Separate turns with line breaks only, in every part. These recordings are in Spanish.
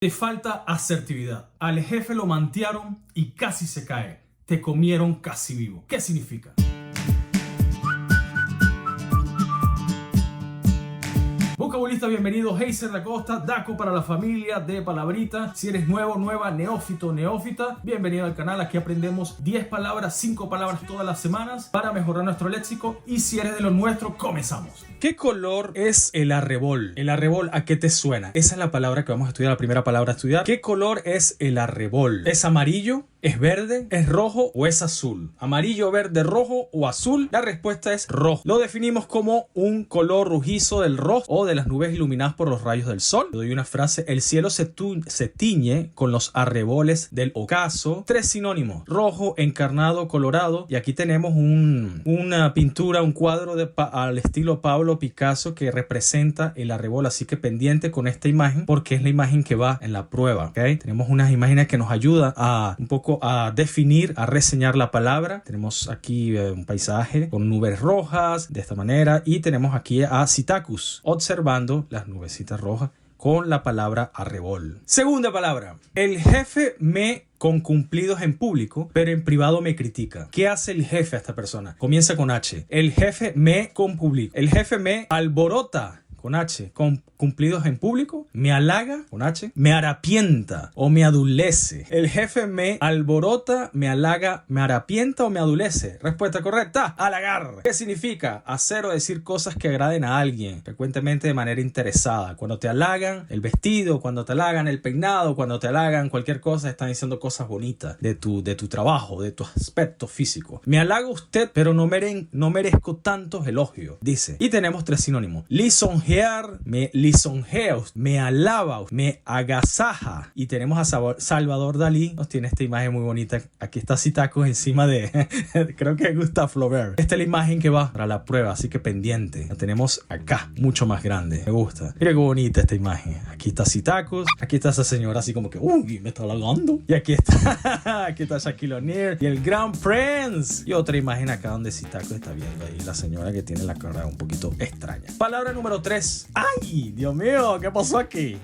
Te falta asertividad. Al jefe lo mantearon y casi se cae. Te comieron casi vivo. ¿Qué significa? Vocabulista, bienvenido. Heiser da Costa, Daco para la familia de Palabrita. Si eres nuevo, nueva, neófito, neófita, bienvenido al canal. Aquí aprendemos 10 palabras, 5 palabras todas las semanas para mejorar nuestro léxico. Y si eres de lo nuestro, comenzamos. ¿Qué color es el arrebol? ¿El arrebol a qué te suena? Esa es la palabra que vamos a estudiar, la primera palabra a estudiar. ¿Qué color es el arrebol? ¿Es amarillo? ¿Es verde? ¿Es rojo o es azul? ¿Amarillo, verde, rojo o azul? La respuesta es rojo. Lo definimos como un color rojizo del rojo o de las nubes iluminadas por los rayos del sol. Le doy una frase: el cielo se tiñe con los arreboles del ocaso. 3 sinónimos: rojo, encarnado, colorado. Y aquí tenemos una pintura, un cuadro al estilo Pablo Picasso que representa el arrebol. Así que pendiente con esta imagen porque es la imagen que va en la prueba, ¿okay? Tenemos unas imágenes que nos ayudan a un poco a definir, a reseñar la palabra. Tenemos aquí un paisaje con nubes rojas de esta manera y tenemos aquí a Sitacus observando las nubecitas rojas con la palabra arrebol. Segunda palabra: el jefe me con cumplidos en público, pero en privado me critica. ¿Qué hace el jefe a esta persona? Comienza con H. El jefe me con público. El jefe me alborota con H, con cumplidos en público, me halaga, con H, me harapienta o me adulece. El jefe me alborota, me halaga, me harapienta o me adulece. Respuesta correcta: halagar. ¿Qué significa? Hacer o decir cosas que agraden a alguien, frecuentemente de manera interesada. Cuando te halagan el vestido, cuando te halagan el peinado, cuando te halagan cualquier cosa, están diciendo cosas bonitas de tu trabajo, de tu aspecto físico. Me halaga usted, pero no merezco tantos elogios, dice. Y tenemos 3 sinónimos: lisonjear, me lisonjea, me alaba, me agasaja. Y tenemos a Salvador Dalí. Nos tiene esta imagen muy bonita. Aquí está Sitacus encima de creo que Gustave Flaubert. Esta es la imagen que va para la prueba, así que pendiente. La tenemos acá, mucho más grande. Me gusta. Mira qué bonita esta imagen. Aquí está Sitacus. Aquí está esa señora así como que uy, me está halagando. Y aquí está Shaquille O'Neal y el Grand Prince. Y otra imagen acá donde Sitacus está viendo ahí la señora que tiene la cara un poquito extraña. Palabra número 3. ¡Ay! Dios mío, ¿qué pasó aquí?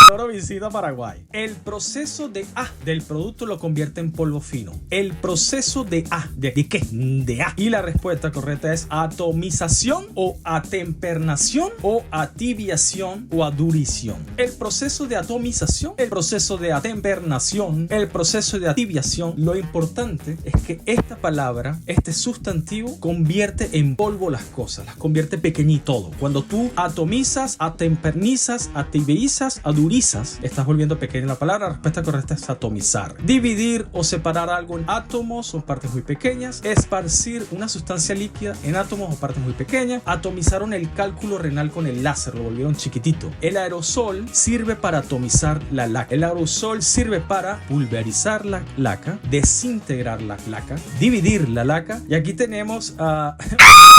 Ahora visita Paraguay. El proceso de del producto lo convierte en polvo fino. El proceso ¿de qué? De A. Y la respuesta correcta es atomización o atempernación o atibiación o adurición. El proceso de atomización, el proceso de atempernación, el proceso de atibiación. Lo importante es que esta palabra, este sustantivo, convierte en polvo las cosas, las convierte pequeñito todo. Cuando tú atomizas, atempernizas, atibiizas, adurizas, estás volviendo pequeña la palabra. La respuesta correcta es atomizar. Dividir o separar algo en átomos o partes muy pequeñas. Esparcir una sustancia líquida en átomos o partes muy pequeñas. Atomizaron el cálculo renal con el láser, lo volvieron chiquitito. El aerosol sirve para atomizar la laca. El aerosol sirve para pulverizar la laca, desintegrar la laca, dividir la laca. Y aquí tenemos a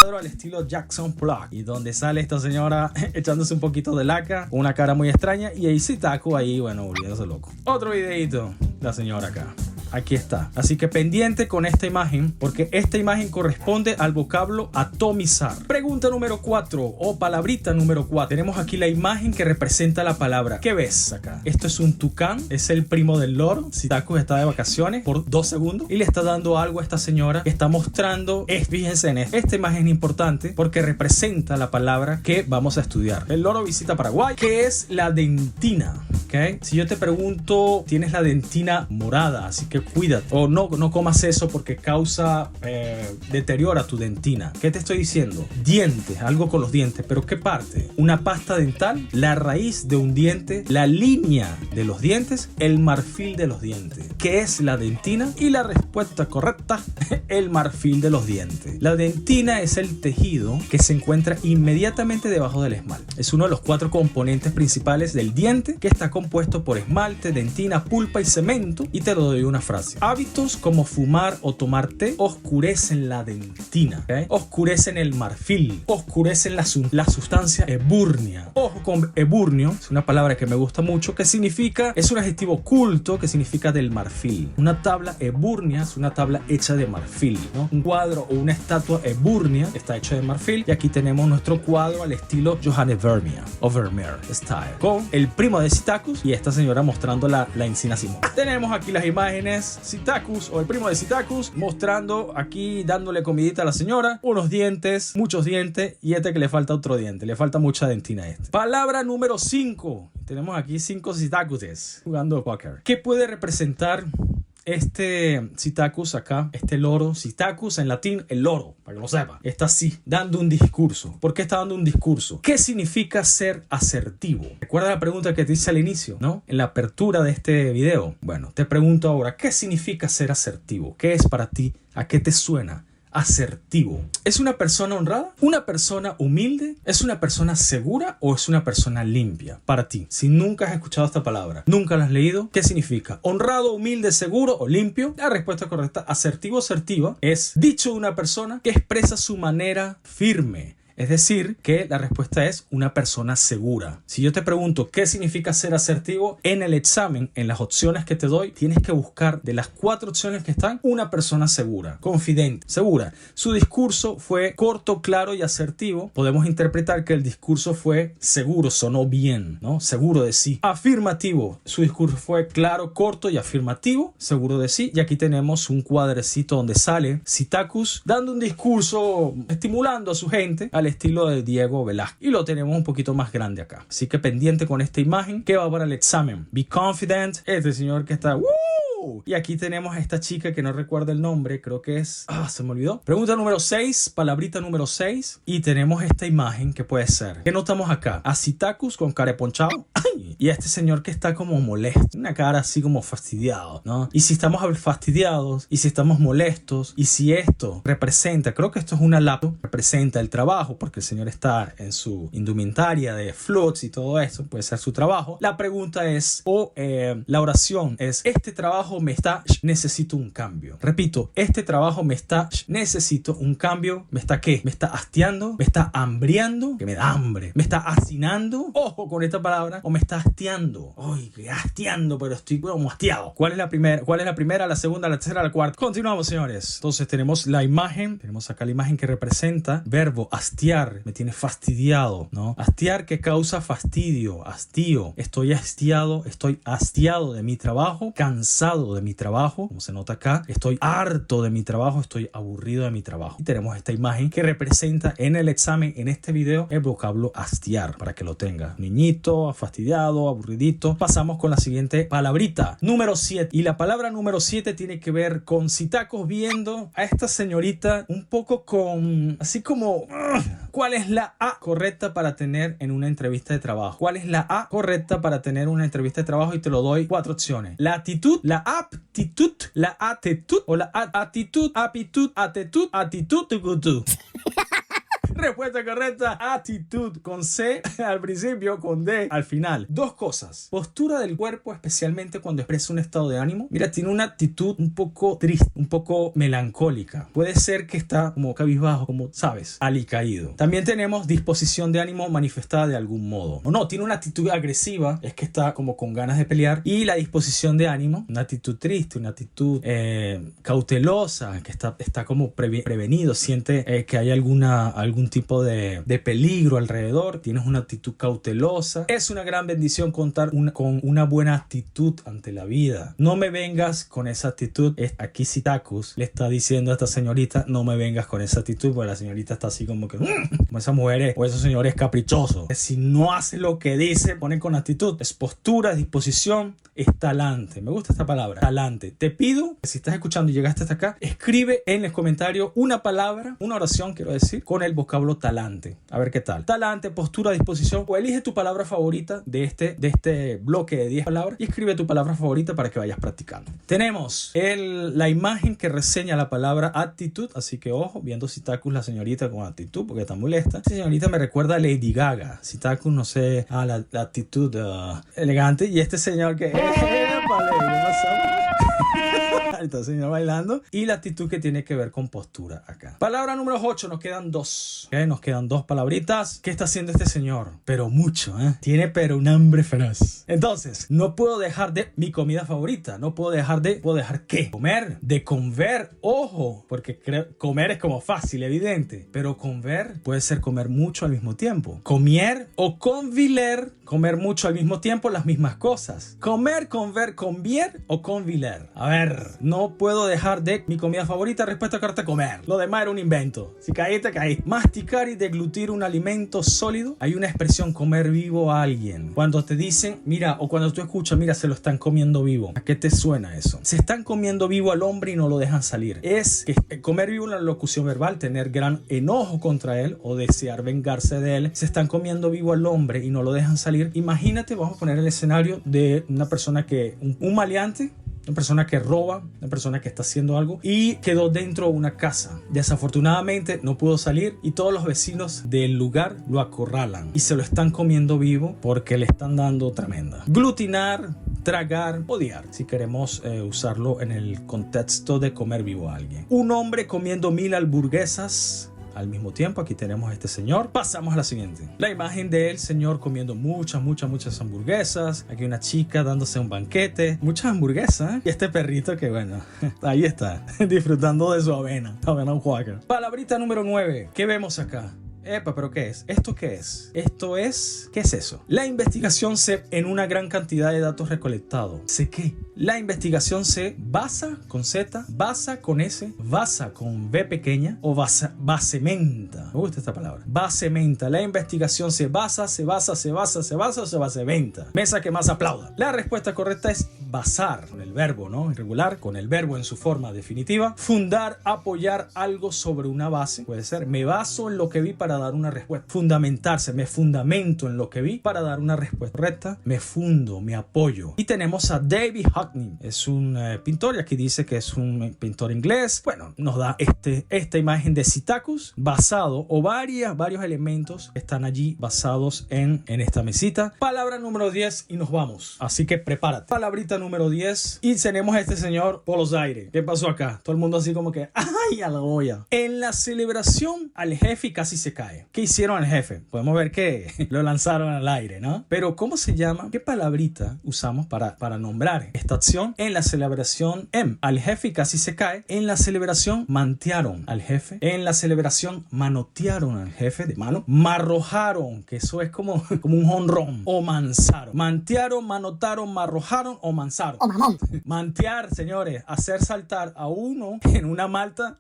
al estilo Jackson Pollock, y donde sale esta señora echándose un poquito de laca, una cara muy extraña, y ahí Sitacus ahí, bueno, volviéndose loco. Otro videito, la señora acá. Aquí está. Así que pendiente con esta imagen, porque esta imagen corresponde al vocablo atomizar. Pregunta número 4 o palabrita número 4. Tenemos aquí la imagen que representa la palabra. ¿Qué ves acá? Esto es un tucán, es el primo del loro. Sitacus está de vacaciones por 2 segundos y le está dando algo a esta señora que está mostrando. Fíjense en esto. Esta imagen es importante porque representa la palabra que vamos a estudiar. El loro visita Paraguay. ¿Qué es la dentina? ¿Okay? Si yo te pregunto, tienes la dentina morada, así que cuídate, o no comas eso porque causa deteriora tu dentina. ¿Qué te estoy diciendo? Dientes, algo con los dientes. ¿Pero qué parte? Una pasta dental, la raíz de un diente, la línea de los dientes, el marfil de los dientes. ¿Qué es la dentina? Y la respuesta correcta, el marfil de los dientes. La dentina es el tejido que se encuentra inmediatamente debajo del esmalte. Es uno de los 4 componentes principales del diente, que está compuesto por esmalte, dentina, pulpa y cemento. Y te lo doy una frase. Hábitos como fumar o tomar té oscurecen la dentina, ¿okay? Oscurecen el marfil, oscurecen la sustancia ebúrnea. Ojo con eburnio, es una palabra que me gusta mucho, que significa, es un adjetivo culto que significa del marfil. Una tabla eburnea es una tabla hecha de marfil, ¿no? Un cuadro o una estatua eburnea está hecha de marfil. Y aquí tenemos nuestro cuadro al estilo Johannes Vermeer o Vermeer style, con el primo de Sitacus Sitacus y esta señora mostrando la Encina Simón. Tenemos aquí las imágenes. Sitacus o el primo de Sitacus mostrando aquí, dándole comidita a la señora, unos dientes, muchos dientes, y este que le falta otro diente, le falta mucha dentina a este. Palabra número 5. Tenemos aquí 5 Sitacuses jugando póker. ¿Qué puede representar este Sitacus acá? Este loro, Sitacus en latín, el loro, para que lo sepa, está así, dando un discurso. ¿Por qué está dando un discurso? ¿Qué significa ser asertivo? ¿Recuerda la pregunta que te hice al inicio, no? En la apertura de este video. Bueno, te pregunto ahora, ¿qué significa ser asertivo? ¿Qué es para ti? ¿A qué te suena asertivo? ¿Es una persona honrada? ¿Una persona humilde? ¿Es una persona segura o es una persona limpia? Para ti, si nunca has escuchado esta palabra, nunca la has leído, ¿qué significa? ¿Honrado, humilde, seguro o limpio? La respuesta correcta, asertivo, asertiva, es dicho de una persona que expresa su manera firme. Es decir, que la respuesta es una persona segura. Si yo te pregunto qué significa ser asertivo, en el examen, en las opciones que te doy, tienes que buscar de las 4 opciones que están, una persona segura, confidente, segura. Su discurso fue corto, claro y asertivo. Podemos interpretar que el discurso fue seguro, sonó bien, ¿no? Seguro de sí. Afirmativo. Su discurso fue claro, corto y afirmativo, seguro de sí. Y aquí tenemos un cuadrecito donde sale Sitacus dando un discurso estimulando a su gente al estilo de Diego Velázquez, y lo tenemos un poquito más grande acá, así que pendiente con esta imagen que va para el examen. Be confident, este señor que está y aquí tenemos a esta chica que no recuerdo el nombre, creo que es se me olvidó. Pregunta número 6, palabrita número 6, y tenemos esta imagen que puede ser, ¿qué notamos acá? A Sitacus con cara de ponchado y a este señor que está como molesto, una cara así como fastidiado, ¿no? Y si estamos fastidiados, y si estamos molestos, y si esto representa, creo que esto es una laptop, representa el trabajo, porque el señor está en su indumentaria de floats y todo esto, puede ser su trabajo. La pregunta es, la oración es, este trabajo necesito un cambio. Repito, este trabajo necesito un cambio. ¿Me está qué? ¿Me está hastiando? ¿Me está hambriando? Que me da hambre. ¿Me está hacinando? Ojo con esta palabra. ¿O me está hastiando? Ay, que hastiando, pero estoy como hastiado. ¿Cuál es la primera, la segunda, la tercera, la cuarta? Continuamos, señores. Entonces tenemos la imagen. Tenemos acá la imagen que representa verbo hastiar. Me tiene fastidiado, ¿no? Hastiar, que causa fastidio, hastío. Estoy hastiado de mi trabajo, cansado de mi trabajo, como se nota acá, estoy harto de mi trabajo, estoy aburrido de mi trabajo. Y tenemos esta imagen que representa en el examen, en este video, el vocablo hastiar, para que lo tenga. Niñito, fastidiado, aburridito. Pasamos con la siguiente palabrita, número 7. Y la palabra número 7 tiene que ver con Sitacus viendo a esta señorita un poco con, así como, ¿cuál es la A correcta para tener en una entrevista de trabajo? ¿Cuál es la A correcta para tener una entrevista de trabajo? Y te lo doy 4 opciones. La actitud, la aptitud, la actitud o la actitud, aptitud, actitud, Respuesta correcta, actitud, con C al principio, con D al final. 2 cosas. Postura del cuerpo, especialmente cuando expresa un estado de ánimo. Mira, tiene una actitud un poco triste, un poco melancólica. Puede ser que está como cabizbajo, como, ¿sabes? Alicaído. También tenemos disposición de ánimo manifestada de algún modo. O no, tiene una actitud agresiva, es que está como con ganas de pelear. Y la disposición de ánimo, una actitud triste, una actitud cautelosa, que está como prevenido, siente que hay algún tipo de peligro alrededor. Tienes una actitud cautelosa. Es una gran bendición contar con una buena actitud ante la vida. No me vengas con esa actitud. Aquí Sitacus le está diciendo a esta señorita, no me vengas con esa actitud, porque la señorita está así como que como esas mujeres o esos señores caprichosos. Si no hace lo que dice, ponen con actitud. Es postura, es disposición, es talante. Me gusta esta palabra, talante. Te pido que si estás escuchando y llegaste hasta acá, escribe en el comentario una palabra, una oración, quiero decir, con el vocablo talante. A ver qué tal. Talante, postura, disposición. O elige tu palabra favorita de este bloque de 10 palabras y escribe tu palabra favorita para que vayas practicando. Tenemos la imagen que reseña la palabra actitud. Así que ojo, viendo Sitacus, la señorita con actitud, porque está molesta. Esta señorita me recuerda a Lady Gaga. Sitacus, no sé, la actitud elegante. Y este señor que... Está el señor bailando. Y la actitud que tiene que ver con postura acá. Palabra número 8. Nos quedan 2. ¿Okay? Nos quedan 2 palabritas. ¿Qué está haciendo este señor? Pero mucho, ¿eh? Tiene pero un hambre feroz. Entonces, no puedo dejar de mi comida favorita. No puedo dejar de... ¿Puedo dejar qué? Comer. De conver. Ojo. Porque comer es como fácil, evidente. Pero conver puede ser comer mucho al mismo tiempo. Comier o conviler. Comer mucho al mismo tiempo las mismas cosas. Comer, conver, convier o conviler. A ver, no puedo dejar de mi comida favorita. Respuesta corta, comer. Lo demás era un invento. Si caíste, caí. Masticar y deglutir un alimento sólido. Hay una expresión, comer vivo a alguien. Cuando te dicen, mira, o cuando tú escuchas, mira, se lo están comiendo vivo. ¿A qué te suena eso? Se están comiendo vivo al hombre y no lo dejan salir. Es que comer vivo una locución verbal, tener gran enojo contra él o desear vengarse de él. Se están comiendo vivo al hombre y no lo dejan salir. Imagínate, vamos a poner el escenario de una persona que, un maleante, una persona que roba, una persona que está haciendo algo y quedó dentro de una casa. Desafortunadamente no pudo salir y todos los vecinos del lugar lo acorralan y se lo están comiendo vivo porque le están dando tremenda. Glutinar, tragar, odiar, si queremos usarlo en el contexto de comer vivo a alguien. Un hombre comiendo 1000 hamburguesas al mismo tiempo. Aquí tenemos a este señor. Pasamos a la siguiente. La imagen del señor comiendo muchas hamburguesas. Aquí una chica dándose un banquete. Muchas hamburguesas. Y este perrito que bueno, ahí está, disfrutando de su avena. Avena Quaker. Palabrita número 9. ¿Qué vemos acá? Epa, ¿pero qué es? ¿Esto qué es? Esto es... ¿Qué es eso? La investigación se en una gran cantidad de datos recolectados. ¿Sé qué? La investigación se basa con Z, basa con S, basa con B pequeña o basementa. Me gusta esta palabra. Basementa. La investigación se basa, se basementa. Mesa que más aplauda. La respuesta correcta es basar, con el verbo, ¿no? Irregular, con el verbo en su forma definitiva. Fundar, apoyar algo sobre una base. Puede ser, me baso en lo que vi para dar una respuesta. Fundamentarse, me fundamento en lo que vi para dar una respuesta correcta. Me fundo, me apoyo. Y tenemos a David Hockney. Es un pintor y aquí dice que es un pintor inglés. Bueno, nos da esta imagen de Citacus basado o varios elementos están allí basados en esta mesita. Palabra número 10 y nos vamos. Así que prepárate. Palabrita número 10 y tenemos a este señor por los aires. ¿Qué pasó acá? Todo el mundo así como que ¡ay, a la olla! En la celebración al jefe casi se cae. ¿Qué hicieron al jefe? Podemos ver que lo lanzaron al aire, ¿no? Pero ¿cómo se llama? ¿Qué palabrita usamos para nombrar esta acción? En la celebración al jefe casi se cae. En la celebración mantearon al jefe. En la celebración manotearon al jefe de mano. Marrojaron, que eso es como un jonrón. O manzaron. Mantearon, manotaron, marrojaron o manzaron.
O mamón.
Mantear, señores, hacer saltar a uno en una manta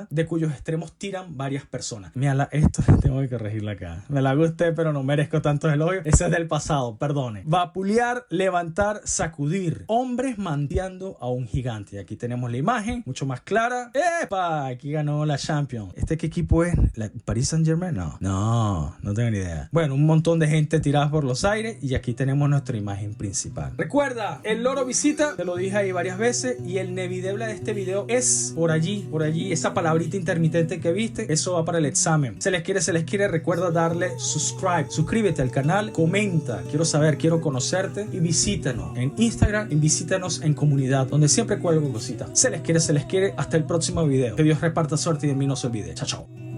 de cuyos extremos tiran varias personas. Mira, esto tengo que corregirla acá. Me la gusté, pero no merezco tantos elogios. Ese es del pasado, perdone. Vapulear, levantar, sacudir. Hombres manteando a un gigante. Y aquí tenemos la imagen, mucho más clara. ¡Epa! Aquí ganó la Champions. ¿Qué equipo es? ¿La Paris Saint-Germain? No tengo ni idea. Bueno, un montón de gente tirada por los aires y aquí tenemos nuestra imagen principal. Recuerda, el loro visita, te lo dije ahí varias veces, y el nevideble de este video es por allí, esa palabrita intermitente que viste, eso va para el examen. Se les quiere, recuerda darle suscríbete al canal, comenta, quiero saber, quiero conocerte y visítanos en Instagram y visítanos en comunidad, donde siempre cuelgo cositas. Se les quiere, hasta el próximo video. Que Dios reparta suerte y de mí no se olvide. Chao, chao.